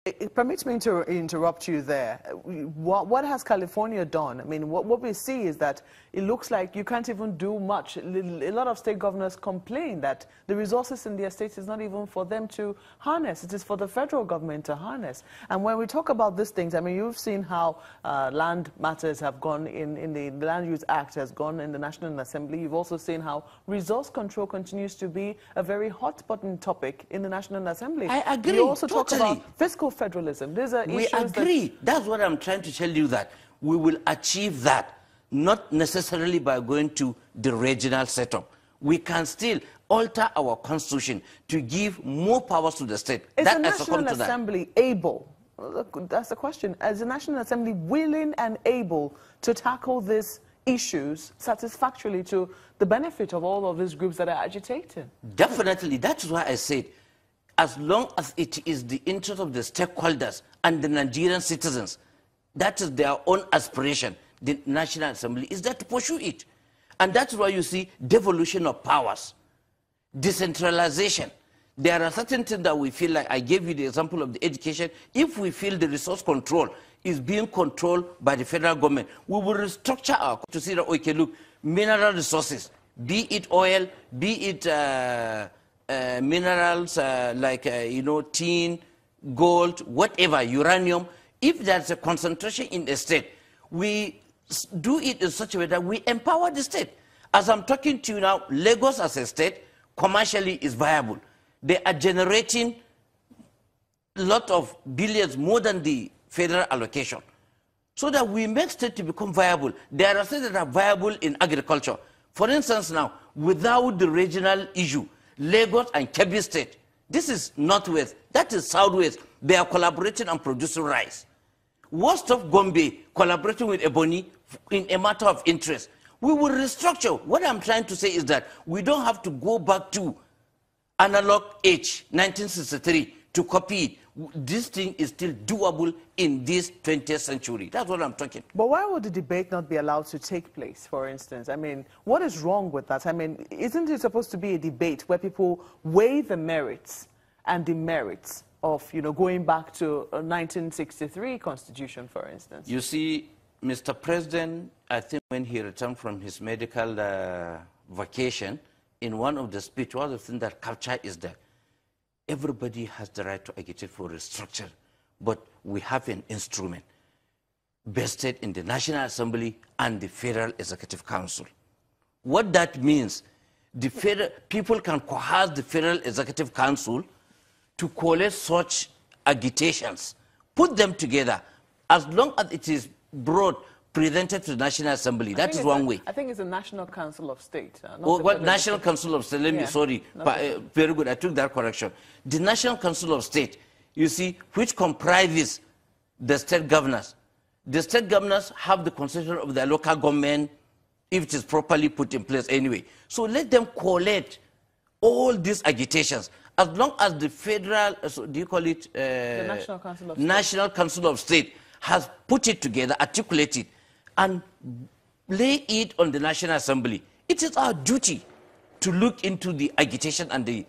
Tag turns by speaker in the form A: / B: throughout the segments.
A: It permits me to interrupt you there. What has California done? I mean, what we see is that it looks like you can't even do much. A lot of state governors complain that the resources in their states is not even for them to harness. It is for the federal government to harness. And when we talk about these things, I mean, you've seen how land matters have gone in the Land Use Act has gone in the National Assembly. You've also seen how resource control continues to be a very hot button topic in the National Assembly.
B: I agree.
A: You also
B: totally.
A: talk about fiscal federalism. These are
B: we
A: issues
B: agree. That's what I'm trying to tell you, that we will achieve that, not necessarily by going to the regional setup. We can still alter our constitution to give more powers to the state.
A: Is the National Assembly able? That's the question. Is the National Assembly willing and able to tackle these issues satisfactorily to the benefit of all of these groups that are agitating?
B: Definitely. That's why I said, as long as it is the interest of the stakeholders and the Nigerian citizens, that is their own aspiration, the National Assembly is there to pursue it. And that's why you see devolution of powers, decentralization. There are certain things that we feel like, I gave you the example of the education. If we feel the resource control is being controlled by the federal government, we will restructure our to see that, okay, look, mineral resources, be it oil, be it minerals like, you know, tin, gold, whatever, uranium. If there's a concentration in a state, we do it in such a way that we empower the state. As I'm talking to you now, Lagos as a state, commercially is viable. They are generating a lot of billions more than the federal allocation. So that we make state to become viable. There are states that are viable in agriculture. For instance now, without the regional issue, Lagos and Kebbi State, this is northwest, that is southwest. They are collaborating and producing rice. Worst of Gombe, collaborating with Ebony in a matter of interest. We will restructure. What I'm trying to say is that we don't have to go back to analog age, 1963, to copy it. This thing is still doable in this 20th century. That's what I'm talking.
A: But why would the debate not be allowed to take place, for instance? I mean, what is wrong with that? I mean, isn't it supposed to be a debate where people weigh the merits and demerits of, you know, going back to a 1963 constitution, for instance?
B: You see, Mr. President, I think when he returned from his medical vacation, in one of the speeches, one of the things that captured is that everybody has the right to agitate for restructure, but we have an instrument vested in the National Assembly and the Federal Executive Council. What that means, the federal people can coerce the Federal Executive Council to collect such agitations, put them together, as long as it is brought, presented to the National Assembly. That is one way.
A: I think it's the National Council of State.
B: National Council of State, let me, sorry, very good, I took that correction. The National Council of State, you see, which comprises the state governors. The state governors have the concession of their local government if it is properly put in place anyway. So let them collect all these agitations. As long as the federal, do you call it?
A: The National Council of State.
B: National Council of State has put it together, articulated, and lay it on the National Assembly. It is our duty to look into the agitation and the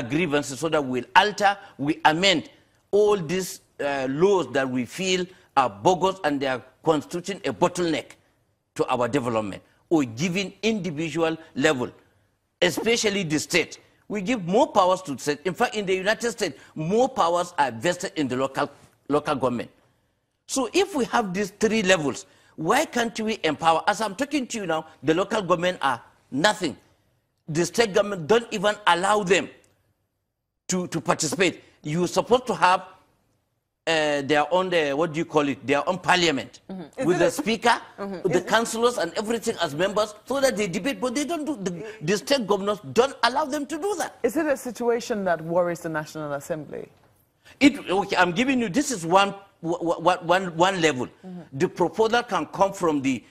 B: grievances so that we'll alter, we amend all these laws that we feel are bogus and they are constituting a bottleneck to our development, or giving individual level, especially the state. We give more powers to the state. In fact, in the United States, more powers are vested in the local government. So if we have these three levels, why can't we empower? As I'm talking to you now, the local government are nothing. The state government don't even allow them to participate. You're supposed to have their own, what do you call it, their own parliament, with the speaker, the councillors and everything as members, so that they debate, but they don't do, the state governors don't allow them to do that.
A: Is it a situation that worries the National Assembly?
B: Okay, I'm giving you, this is one level. The proposal can come from the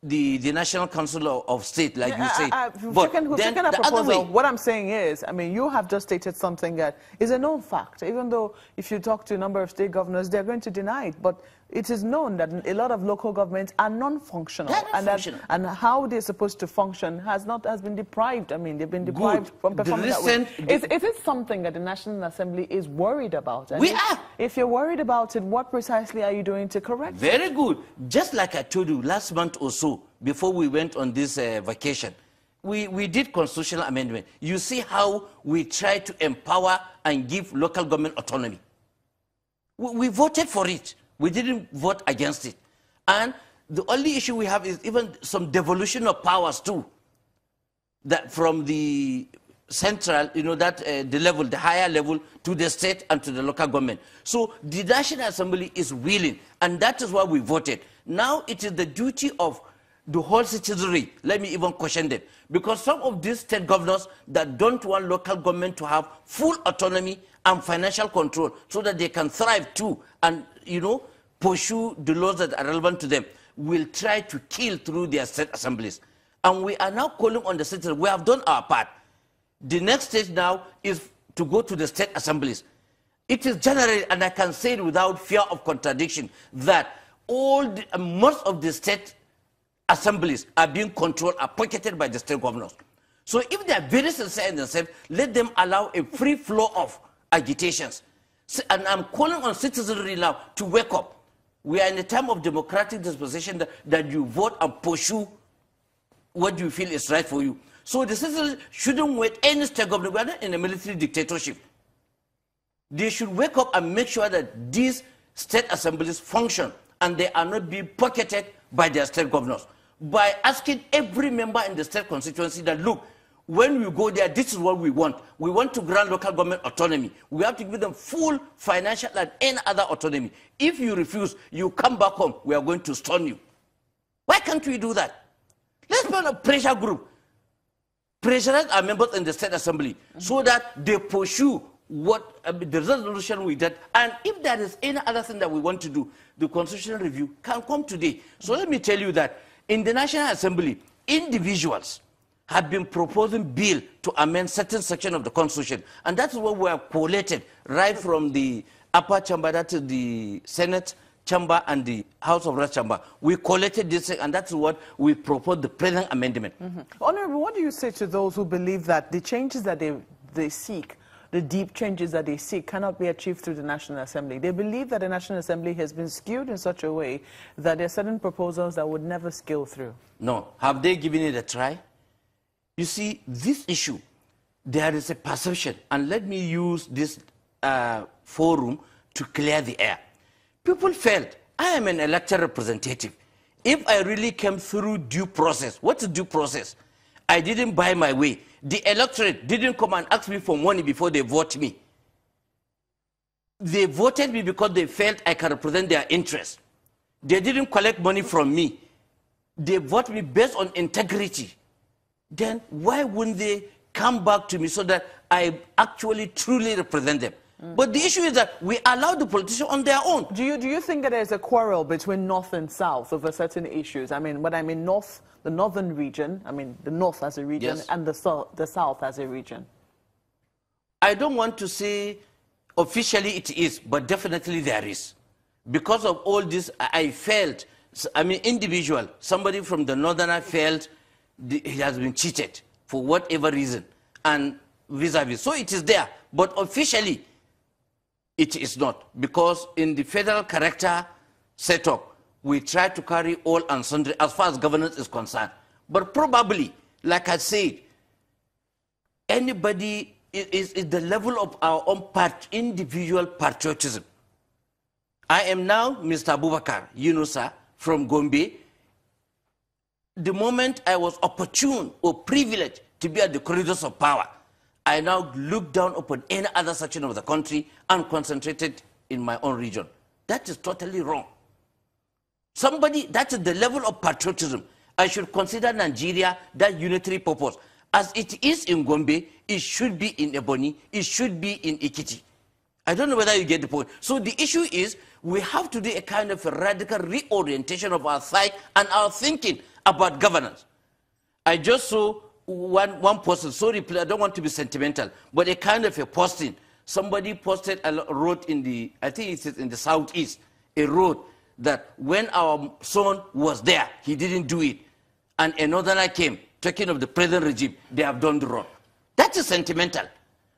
B: the National Council of State, like you say.
A: But then the proposal, what I'm saying is, I mean, you have just stated something that is a known fact. Even though if you talk to a number of state governors, they're going to deny it. But it is known that a lot of local governments are non-functional. And how they're supposed to function has been deprived. I mean, they've been deprived from performing that way. Is it something that the National Assembly is worried about? And if you're worried about it, what precisely are you doing to correct it?
B: Very good. Just like I told you last month or so, before we went on this vacation, we did constitutional amendment. You see how we try to empower and give local government autonomy. We voted for it. We didn't vote against it. And the only issue we have is even some devolution of powers too. That from the central, you know, that the level, the higher level, to the state and to the local government. So the National Assembly is willing, and that is why we voted. Now it is the duty of the whole citizenry, let me even question them, because some of these state governors that don't want local government to have full autonomy and financial control so that they can thrive too and, you know, pursue the laws that are relevant to them, will try to kill through their state assemblies. And we are now calling on the citizens. We have done our part. The next stage now is to go to the state assemblies. It is generated, and I can say it without fear of contradiction, that most of the state assemblies are being controlled, are pocketed by the state governors. So if they are very sincere in themselves, let them allow a free flow of agitations. And I'm calling on citizenry now to wake up. We are in a time of democratic disposition that you vote and pursue what you feel is right for you. So the citizens shouldn't wait any state government. We are not in a military dictatorship. They should wake up and make sure that these state assemblies function and they are not being pocketed by their state governors. By asking every member in the state constituency that, look, when we go there, this is what we want. We want to grant local government autonomy. We have to give them full financial and any other autonomy. If you refuse, you come back home, we are going to stone you. Why can't we do that? Let's build a pressure group. Pressurize our members in the state assembly so that they pursue what the resolution we did. And if there is any other thing that we want to do, the constitutional review can come today. So let me tell you that in the National Assembly, individuals have been proposing bill to amend certain section of the Constitution. And that's what we have collated right from the upper chamber, that is the Senate chamber and the House of Reps chamber. We collected this, and that's what we proposed, the present amendment.
A: Honorable, what do you say to those who believe that the changes that they seek, the deep changes that they seek, cannot be achieved through the National Assembly? They believe that the National Assembly has been skewed in such a way that there are certain proposals that would never scale through. No.
B: Have they given it a try? You see, this issue, there is a perception, and let me use this forum to clear the air. People felt, I am an elected representative. If I really came through due process, what's due process? I didn't buy my way. The electorate didn't come and ask me for money before they vote me. They voted me because they felt I can represent their interests. They didn't collect money from me. They voted me based on integrity. Then why wouldn't they come back to me so that I actually truly represent them? But the issue is that we allow the politicians on their own.
A: Do you think that there's a quarrel between North and South over certain issues? I mean, when I mean North, the northern region, I mean the North as a region, yes, and the South as a region.
B: I don't want to say officially it is, but definitely there is. Because of all this, I felt, I mean, individual, somebody from the northerner felt he has been cheated for whatever reason, and vis-a-vis. So it is there, but officially, it is not, because in the federal character setup, we try to carry all and sundry as far as governance is concerned. But probably, like I said, anybody is the level of our own individual patriotism. I am now Mr. Abubakar, Yunusa, from Gombe. The moment I was opportune or privileged to be at the corridors of power, I now look down upon any other section of the country and concentrated in my own region. That is totally wrong. Somebody, that is the level of patriotism. I should consider Nigeria that unitary purpose. As it is in Gombe, it should be in Ebonyi, it should be in Ikiti. I don't know whether you get the point. So the issue is, we have to do a kind of a radical reorientation of our sight and our thinking about governance. I just saw one person, sorry, I don't want to be sentimental, but a kind of a posting. Somebody posted a road in the, I think it's in the southeast, a road that when our son was there, he didn't do it. And a northerner came, talking of the present regime, they have done the road. That is sentimental.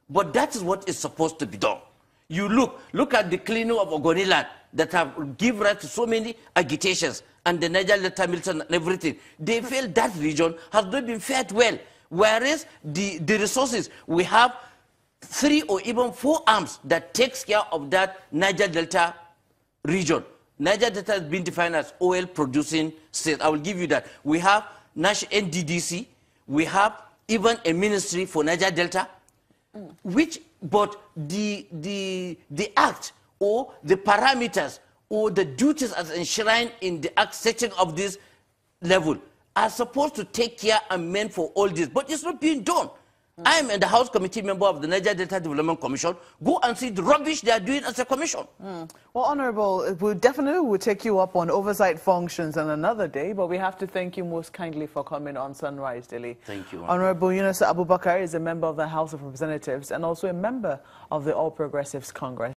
B: But that is what is supposed to be done. You look at the cleaning of Ogoniland that have given rise to so many agitations, and the Niger Delta, Milton, and everything. They feel that region has not been fed well. Whereas the resources, we have 3 or even 4 arms that takes care of that Niger Delta region. Niger Delta has been defined as oil producing state. I will give you that. We have National NDDC, we have even a ministry for Niger Delta, but the act or the parameters or the duties as enshrined in the act setting of this level are supposed to take care and meant for all this, but it's not being done. I am the House Committee member of the Niger Delta Development Commission. Go and see the rubbish they are doing as a commission.
A: Well, Honorable, we definitely will take you up on oversight functions on another day, but we have to thank you most kindly for coming on Sunrise Daily.
B: Thank you.
A: Honorable Yunusa Abubakar is a member of the House of Representatives and also a member of the All Progressives Congress.